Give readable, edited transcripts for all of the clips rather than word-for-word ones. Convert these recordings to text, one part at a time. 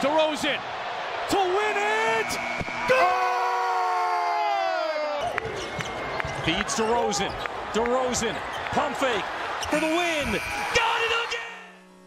DeRozan to win it! Good! Feeds DeRozan. DeRozan, pump fake for the win. Got it again!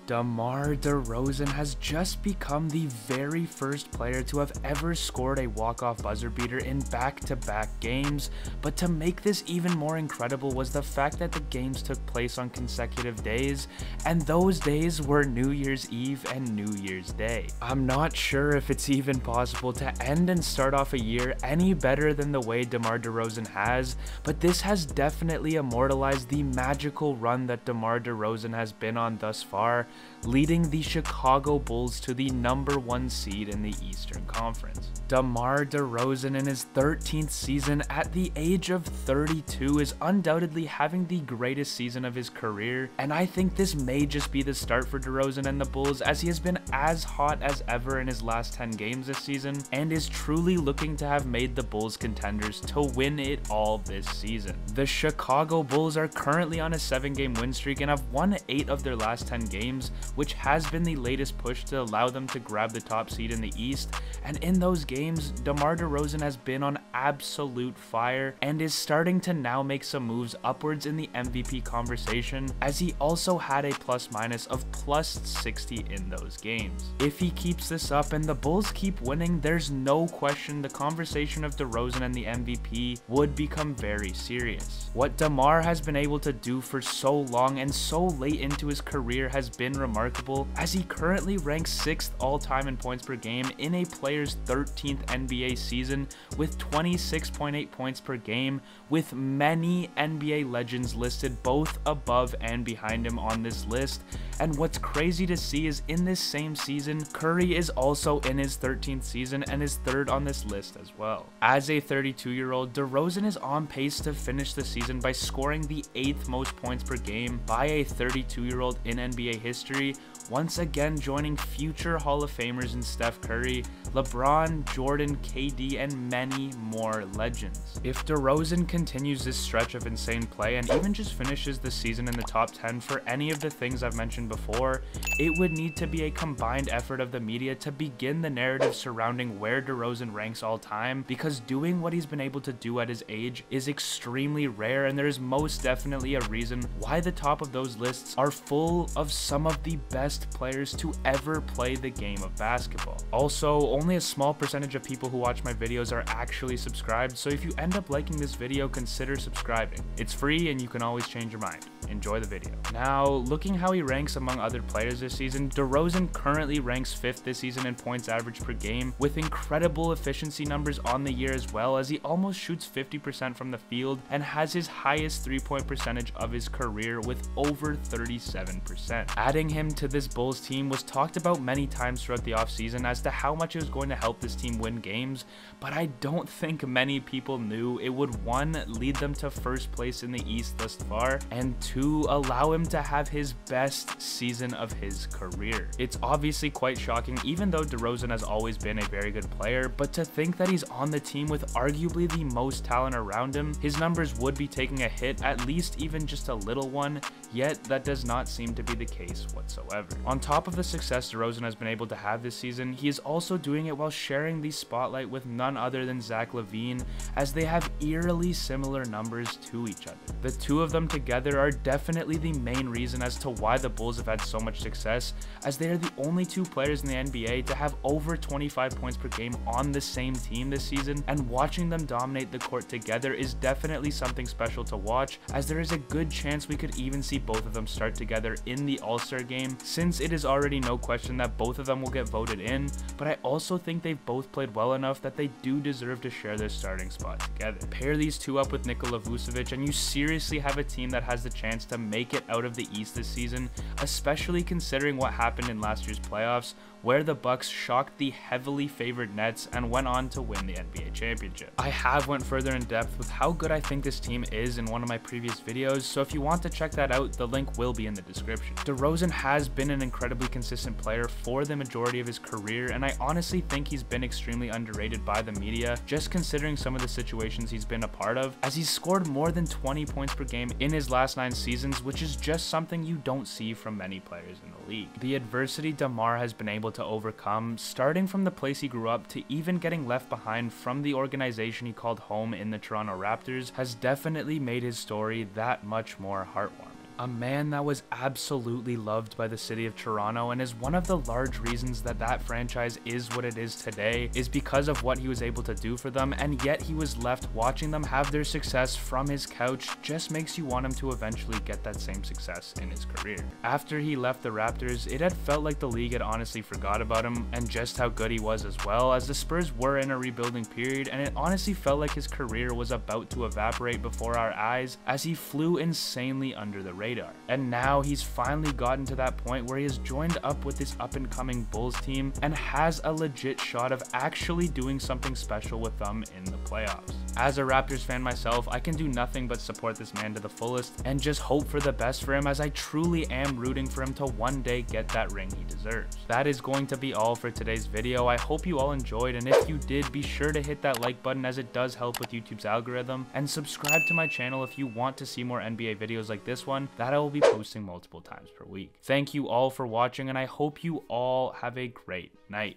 Demar Derozan has just become the very first player to have ever scored a walk-off buzzer beater in back-to-back games, but to make this even more incredible was the fact that the games took place on consecutive days, and those days were New Year's Eve and New Year's Day. I'm not sure if it's even possible to end and start off a year any better than the way Demar Derozan has, but this has definitely immortalized the magical run that Demar Derozan has been on thus far, leading the Chicago Bulls to the #1 seed in the Eastern Conference. Demar Derozan in his 13th season at the age of 32 is undoubtedly having the greatest season of his career, and I think this may just be the start for Derozan and the Bulls, as he has been as hot as ever in his last 10 games this season and is truly looking to have made the Bulls contenders to win it all this season. The Chicago Bulls are currently on a 7-game win streak and have won 8 of their last 10 games, which has been the latest push to allow them to grab the top seed in the East, and in those games, Demar Derozan has been on absolute fire and is starting to now make some moves upwards in the MVP conversation, as he also had a plus-minus of +60 in those games. If he keeps this up and the Bulls keep winning, there's no question the conversation of Derozan and the MVP would become very serious. What Demar has been able to do for so long and so late into his career has been remarkable, as he currently ranks 6th all-time in points per game in a player's 13th NBA season with 26.8 points per game, with many NBA legends listed both above and behind him on this list. And what's crazy to see is in this same season, Curry is also in his 13th season and is 3rd on this list as well. As a 32-year-old, Derozan is on pace to finish the season by scoring the 8th most points per game by a 32-year-old in NBA history, once again joining future Hall of Famers in Steph Curry, LeBron, Jordan, KD, and many more legends. If Derozan continues this stretch of insane play and even just finishes the season in the top 10 for any of the things I've mentioned before, it would need to be a combined effort of the media to begin the narrative surrounding where Derozan ranks all time, because doing what he's been able to do at his age is extremely rare, and there is most definitely a reason why the top of those lists are full of some of the best players to ever play the game of basketball. Also, only a small percentage of people who watch my videos are actually subscribed, so if you end up liking this video, consider subscribing. It's free and you can always change your mind. Enjoy the video. Now, looking how he ranks among other players this season, Derozan currently ranks 5th this season in points average per game, with incredible efficiency numbers on the year as well, as he almost shoots 50% from the field and has his highest 3-point percentage of his career with over 37%. Adding him to this Bulls team was talked about many times throughout the offseason as to how much it was going to help this team win games, but I don't think many people knew it would 1. Lead them to 1st place in the East thus far, and 2. Allow him to have his best season of his career. It's obviously quite shocking, even though Derozan has always been a very good player, but to think that he's on the team with arguably the most talent around him, his numbers would be taking a hit, at least even just a little one, yet that does not seem to be the case whatsoever. On top of the success Derozan has been able to have this season, he is also doing it while sharing the spotlight with none other than Zach LaVine, as they have eerily similar numbers to each other. The two of them together are definitely the main reason as to why the Bulls have had so much success, as they are the only 2 players in the NBA to have over 25 points per game on the same team this season, and watching them dominate the court together is definitely something special to watch, as there is a good chance we could even see both of them start together in the All-Star game, since it is already no question that both of them will get voted in, but I also think they've both played well enough that they do deserve to share their starting spot together. Pair these two up with Nikola Vucevic and you seriously have a team that has the chance to make it out of the East this season, especially considering what happened in last year's playoffs, where the Bucks shocked the heavily favored Nets and went on to win the NBA championship. I have went further in depth with how good I think this team is in one of my previous videos, so if you want to check that out, the link will be in the description. Derozan has been an incredibly consistent player for the majority of his career, and I honestly think he's been extremely underrated by the media, just considering some of the situations he's been a part of, as he's scored more than 20 points per game in his last 9 seasons, which is just something you don't see from many players in the league. The adversity Demar has been able able to overcome, starting from the place he grew up to even getting left behind from the organization he called home in the Toronto Raptors, has definitely made his story that much more heartwarming. A man that was absolutely loved by the city of Toronto, and is one of the large reasons that that franchise is what it is today, is because of what he was able to do for them, and yet he was left watching them have their success from his couch. Just makes you want him to eventually get that same success in his career. After he left the Raptors, it had felt like the league had honestly forgot about him and just how good he was, as well as the Spurs were in a rebuilding period, and it honestly felt like his career was about to evaporate before our eyes as he flew insanely under the radar. And now he's finally gotten to that point where he has joined up with this up and coming Bulls team and has a legit shot of actually doing something special with them in the playoffs. As a Raptors fan myself, I can do nothing but support this man to the fullest and just hope for the best for him, as I truly am rooting for him to one day get that ring he deserves. That is going to be all for today's video. I hope you all enjoyed, and if you did, be sure to hit that like button, as it does help with YouTube's algorithm, and subscribe to my channel if you want to see more NBA videos like this one that I will be posting multiple times per week. Thank you all for watching, and I hope you all have a great night.